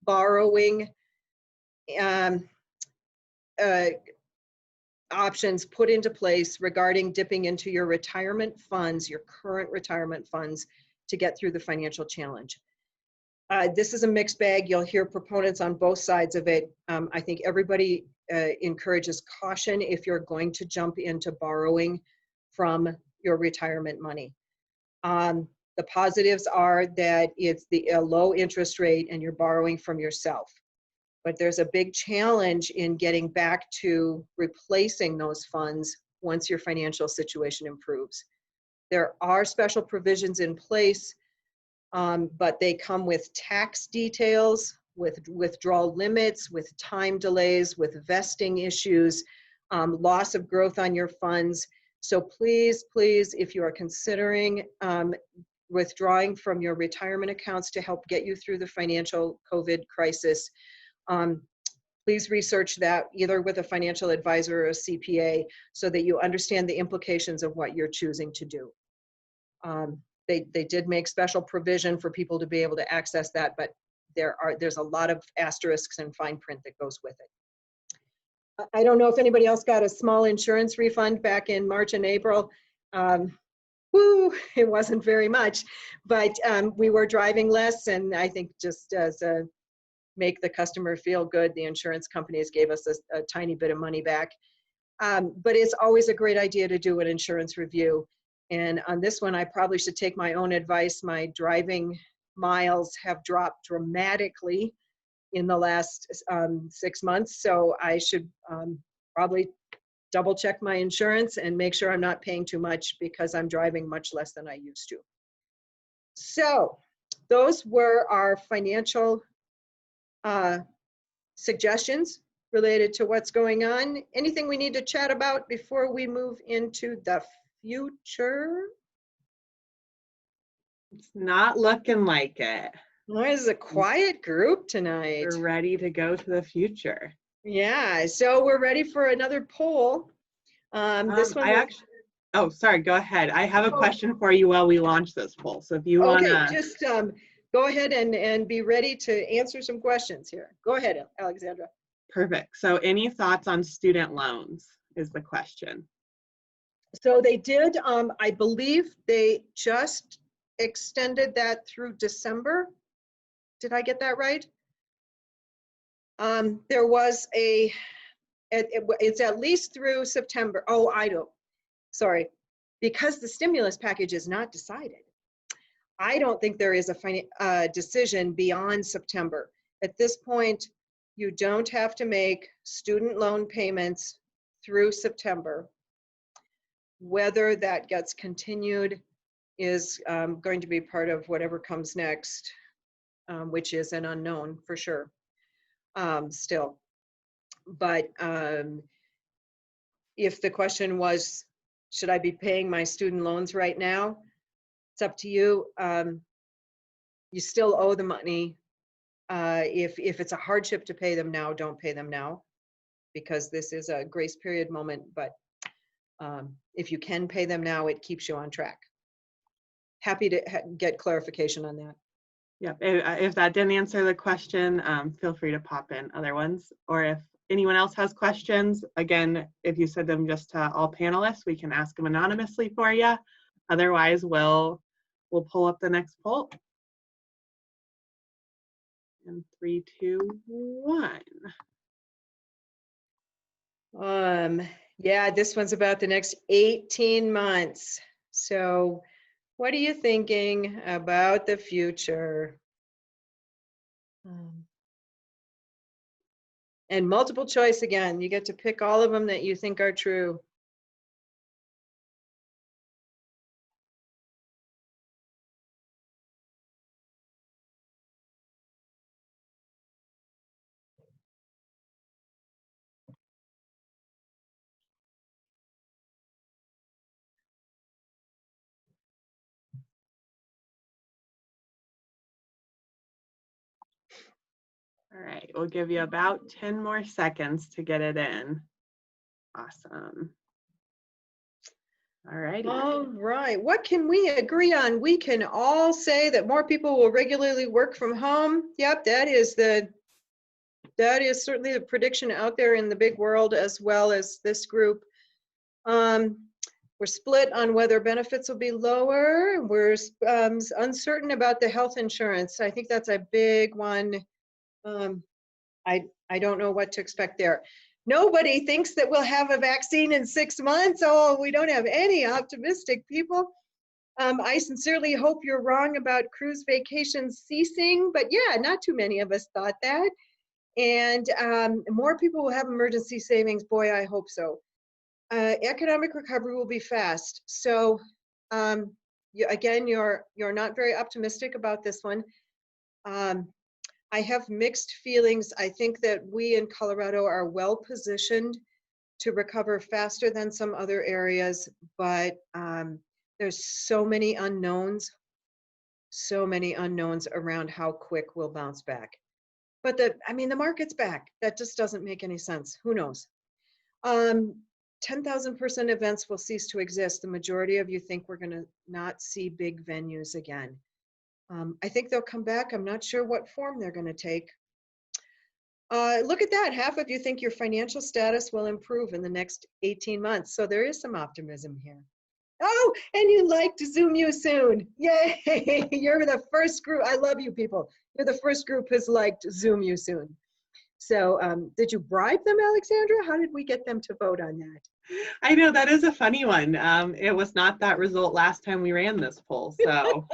borrowing options put into place regarding dipping into your retirement funds, your current retirement funds, to get through the financial challenge. This is a mixed bag. You'll hear proponents on both sides of it. I think everybody encourages caution if you're going to jump into borrowing from your retirement money. The positives are that it's a low interest rate and you're borrowing from yourself. But there's a big challenge in getting back to replacing those funds once your financial situation improves. There are special provisions in place, but they come with tax details, with withdrawal limits, with time delays, with vesting issues, loss of growth on your funds. So please, please, if you are considering withdrawing from your retirement accounts to help get you through the financial COVID crisis, please research that either with a financial advisor or a CPA so that you understand the implications of what you're choosing to do. They did make special provision for people to be able to access that, but there's a lot of asterisks and fine print that goes with it. I don't know if anybody else got a small insurance refund back in March and April. Woo, it wasn't very much, but we were driving less, and I think just as a make the customer feel good, the insurance companies gave us a tiny bit of money back. But it's always a great idea to do an insurance review. And on this one, I probably should take my own advice. My driving miles have dropped dramatically in the last 6 months, so I should probably double check my insurance and make sure I'm not paying too much because I'm driving much less than I used to. So those were our financial suggestions related to what's going on. Anything we need to chat about before we move into the future? It's not looking like it. Well, it's a quiet group tonight. We're ready to go to the future. Yeah, so we're ready for another poll. This one oh, sorry, go ahead. I have a question for you while we launch this poll. So if you want to. Okay, just go ahead and be ready to answer some questions here. Go ahead, Alexandra. Perfect. So any thoughts on student loans is the question. So they did, I believe they just extended that through December. Did I get that right? There was it's at least through September. Oh, sorry. Because the stimulus package is not decided, I don't think there is a decision beyond September. At this point, you don't have to make student loan payments through September. Whether that gets continued is going to be part of whatever comes next, which is an unknown for sure still. But if the question was, should I be paying my student loans right now? It's up to you. You still owe the money. If it's a hardship to pay them now, don't pay them now, because this is a grace period moment. But if you can pay them now, it keeps you on track. Happy to get clarification on that. Yeah, if that didn't answer the question, feel free to pop in other ones. Or if anyone else has questions, again, if you send them just to all panelists, we can ask them anonymously for you. Otherwise, we'll pull up the next poll. In 3, 2, 1. Yeah, this one's about the next 18 months. So what are you thinking about the future? And multiple choice again. You get to pick all of them that you think are true. All right, we'll give you about 10 more seconds to get it in. Awesome. All righty. All right, what can we agree on? We can all say that more people will regularly work from home. Yep, that is certainly the prediction out there in the big world, as well as this group. We're split on whether benefits will be lower. We're uncertain about the health insurance. I think that's a big one. I don't know what to expect there. Nobody thinks that we'll have a vaccine in 6 months. Oh, we don't have any optimistic people. I sincerely hope you're wrong about cruise vacations ceasing, but yeah, not too many of us thought that. And more people will have emergency savings. Boy, I hope so. Economic recovery will be fast. So again, you're not very optimistic about this one. I have mixed feelings. I think that we in Colorado are well positioned to recover faster than some other areas, but there's so many unknowns around how quick we'll bounce back. But the market's back. That just doesn't make any sense. Who knows? 10,000 person events will cease to exist. The majority of you think we're going to not see big venues again. I think they'll come back. I'm not sure what form they're going to take. Look at that. Half of you think your financial status will improve in the next 18 months. So there is some optimism here. Oh, and you liked Zoom you soon. Yay. You're the first group. I love you people. You're the first group who's liked Zoom you soon. So did you bribe them, Alexandra? How did we get them to vote on that? I know, that is a funny one. It was not that result last time we ran this poll. So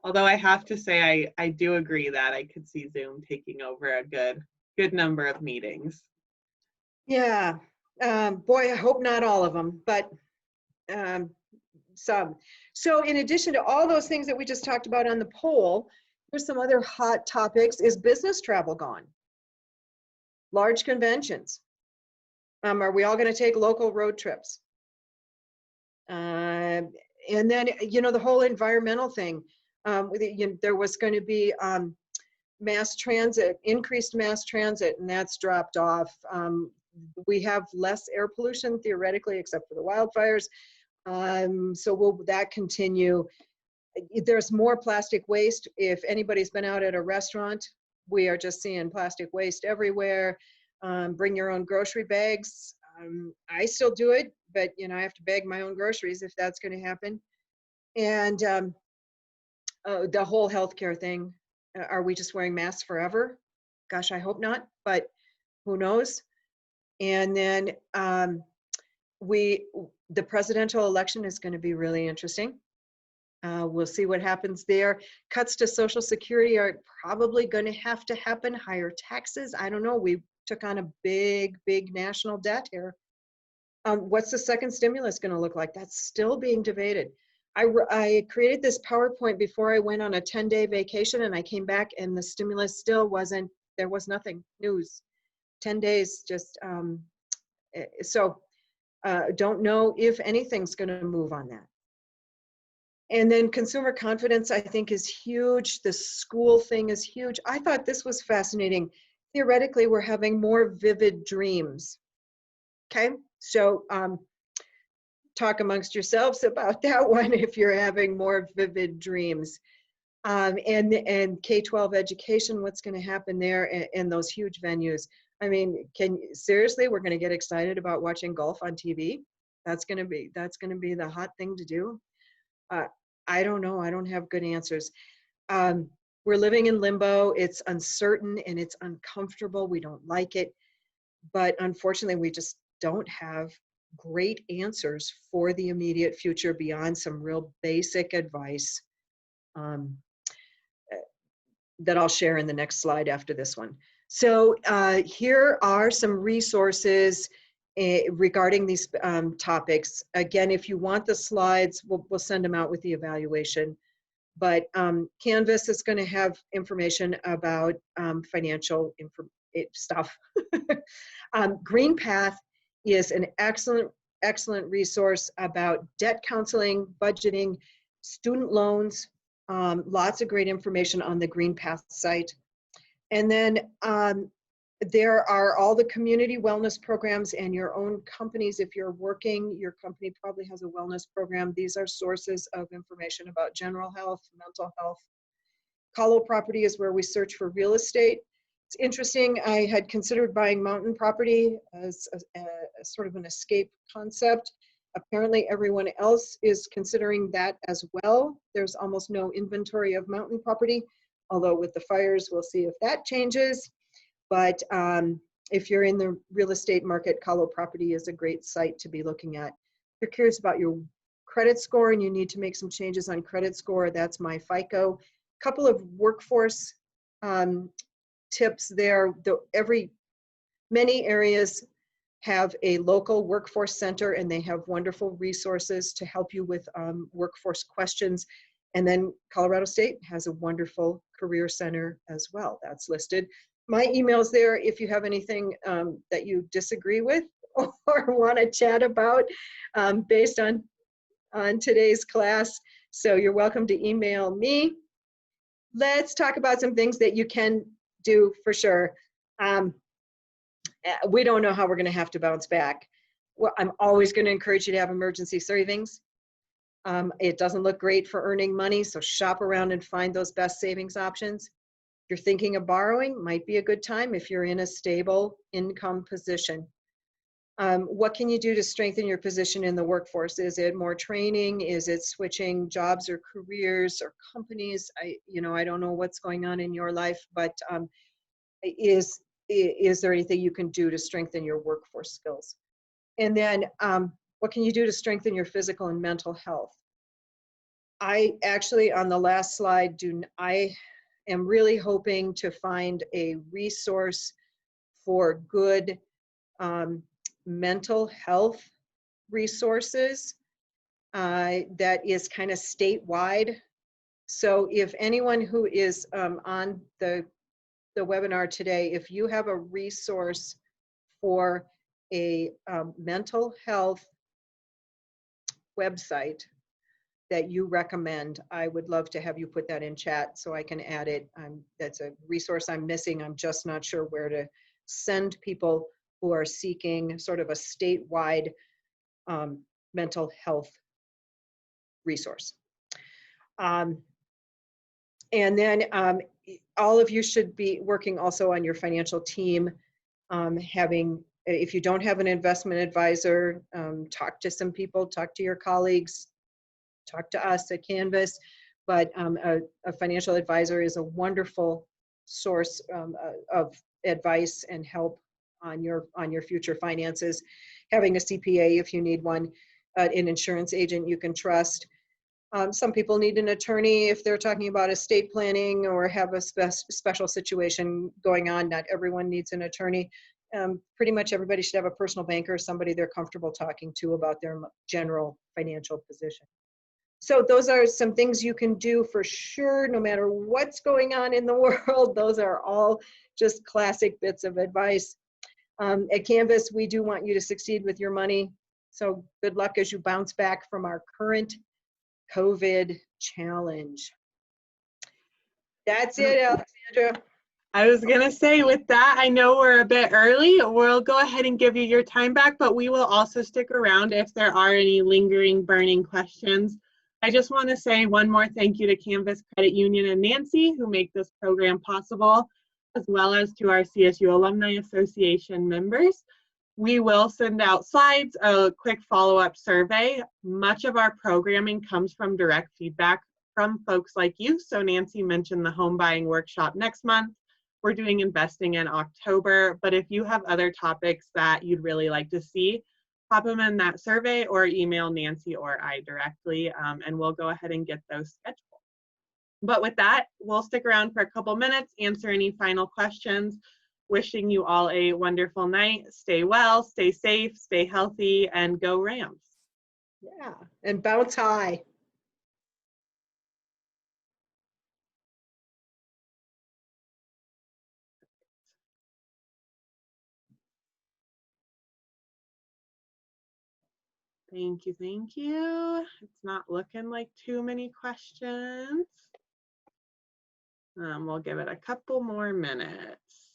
although I have to say, I do agree that I could see Zoom taking over a good number of meetings. Yeah, boy, I hope not all of them, but some. So in addition to all those things that we just talked about on the poll, here's some other hot topics. Is business travel gone? Large conventions. Are we all going to take local road trips? And then, you know, the whole environmental thing. There was going to be mass transit, increased mass transit, and that's dropped off. We have less air pollution theoretically, except for the wildfires. So will that continue? There's more plastic waste. If anybody's been out at a restaurant, we are just seeing plastic waste everywhere. Bring your own grocery bags. I still do it, but you know, I have to bag my own groceries if that's going to happen. And the whole healthcare thing. Are we just wearing masks forever? Gosh, I hope not, but who knows? And then the presidential election is going to be really interesting. We'll see what happens there. Cuts to Social Security are probably going to have to happen. Higher taxes. I don't know. We took on a big, big national debt here. What's the second stimulus going to look like? That's still being debated. I created this PowerPoint before I went on a 10-day vacation, and I came back and the stimulus still wasn't, there was nothing, news. 10 days just, don't know if anything's going to move on that. And then consumer confidence, I think, is huge. The school thing is huge. I thought this was fascinating. Theoretically, we're having more vivid dreams. Okay, so talk amongst yourselves about that one if you're having more vivid dreams. And K-12 education, what's going to happen there in those huge venues? I mean, seriously, we're going to get excited about watching golf on TV? That's going to be the hot thing to do. I don't know. I don't have good answers. We're living in limbo. It's uncertain and it's uncomfortable. We don't like it. But unfortunately, we just don't have great answers for the immediate future beyond some real basic advice that I'll share in the next slide after this one. So here are some resources regarding these topics. Again, if you want the slides, we'll send them out with the evaluation. But Canvas is going to have information about financial stuff. Green Path is an excellent resource about debt counseling, budgeting, student loans, lots of great information on the Green Path site. And then there are all the community wellness programs and your own companies. If you're working, your company probably has a wellness program. These are sources of information about general health, mental health. Colo Property is where we search for real estate. It's interesting, I had considered buying mountain property as a sort of an escape concept. Apparently everyone else is considering that as well. There's almost no inventory of mountain property, although with the fires, we'll see if that changes. But if you're in the real estate market, Colo Property is a great site to be looking at. If you're curious about your credit score and you need to make some changes on credit score, that's my FICO. Couple of workforce tips there. Many areas have a local workforce center and they have wonderful resources to help you with workforce questions. And then Colorado State has a wonderful career center as well. That's listed. My email's there if you have anything that you disagree with or want to chat about based on today's class. So you're welcome to email me. Let's talk about some things that you can do for sure. We don't know how we're going to have to bounce back. Well, I'm always going to encourage you to have emergency savings. It doesn't look great for earning money, so shop around and find those best savings options. If you're thinking of borrowing, might be a good time if you're in a stable income position. What can you do to strengthen your position in the workforce? Is it more training? Is it switching jobs or careers or companies? I don't know what's going on in your life, but is there anything you can do to strengthen your workforce skills? And then what can you do to strengthen your physical and mental health? I actually, on the last slide, I am really hoping to find a resource for good mental health resources. that is kind of statewide. So if anyone who is on the webinar today, if you have a resource for a mental health website that you recommend, I would love to have you put that in chat so I can add it. That's a resource I'm missing. I'm just not sure where to send people who are seeking sort of a statewide mental health resource. And then all of you should be working also on your financial team, if you don't have an investment advisor, talk to some people, talk to your colleagues, talk to us at Canvas, but a financial advisor is a wonderful source of advice and help on your future finances. Having a CPA if you need one, an insurance agent you can trust. Some people need an attorney if they're talking about estate planning or have a special situation going on. Not everyone needs an attorney. Pretty much everybody should have a personal banker, somebody they're comfortable talking to about their general financial position. So those are some things you can do for sure, no matter what's going on in the world. Those are all just classic bits of advice. At Canvas, we do want you to succeed with your money. So good luck as you bounce back from our current COVID challenge. That's it, Alexandra. I was going to say, with that, I know we're a bit early. We'll go ahead and give you your time back, but we will also stick around if there are any lingering, burning questions. I just want to say one more thank you to Canvas Credit Union and Nancy, who make this program possible, as well as to our CSU Alumni Association members. We will send out slides, a quick follow-up survey. Much of our programming comes from direct feedback from folks like you. So Nancy mentioned the home buying workshop next month. We're doing investing in October, but if you have other topics that you'd really like to see, pop them in that survey or email Nancy or I directly, and we'll go ahead and get those scheduled. But with that, we'll stick around for a couple minutes, answer any final questions. Wishing you all a wonderful night. Stay well, stay safe, stay healthy, and go Rams. Yeah, and bounce high. Thank you, thank you. It's not looking like too many questions. We'll give it a couple more minutes.